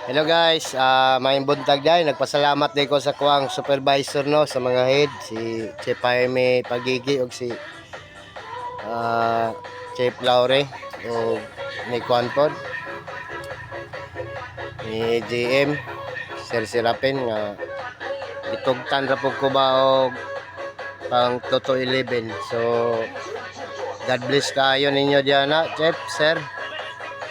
Hello guys, may buntag dahil nagpasalamat din ko sa kuwang supervisor no sa mga head si Chef Jaime Pagigi ug si Chef Laure o ni Kwanpod ni GM Sir Serapin nga gitugtan ra pug ko ba og pang Toto 11. So God bless kayo ninyo diyan na Chef Sir.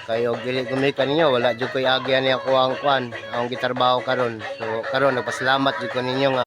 Kayo dili gumikan ninyo wala jud koy agyan ni ako ang kwan ang gitrabaho karon. So karon nagpasalamat jud ko ninyo nga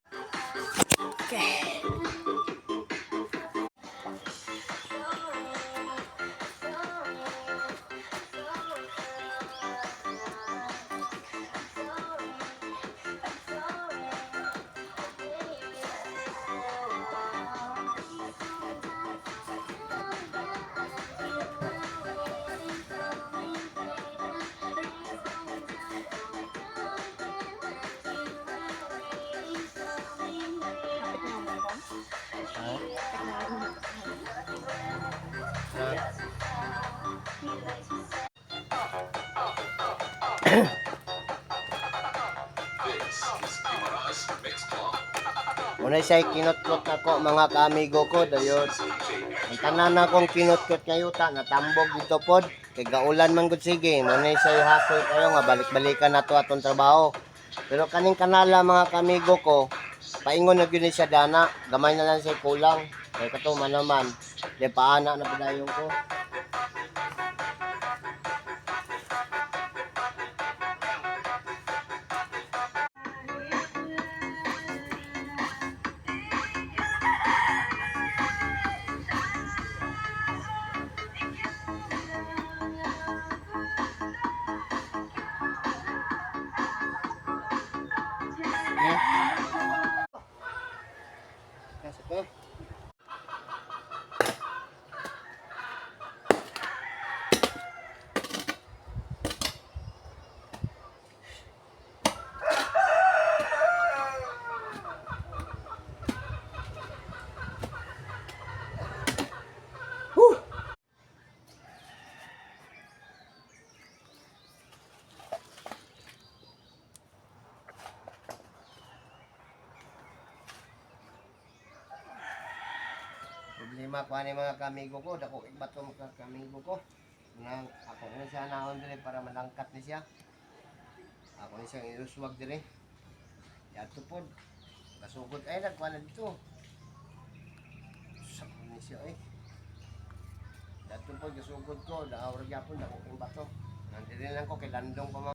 Unay say kinutkot nako mga kaamigo ko dayon. Ang tanan akong kinutkot kayo ta natambog dito pod kay gaulan man gud sige. Unay say hasol kayo nga balik-balikan nato atong trabaho. Pero kaning kanala mga kaamigo ko, paingon na gyud siya dana, gamay na lang siya kulang. Kay kato man naman, di paana na padayon ko. Kasok problema ko ani mga kamigo ko, dako bato mga kamigo ko. Nang ako na siya naon dire para malangkat ni siya. Ako ni siya iluswag dire. Yato pod. Kasugod ay nagkuha na dito. Sakto ni siya eh. Yato pod kasugod ko, daawra gyapon dako bato. Nandire lang ko kay landong pa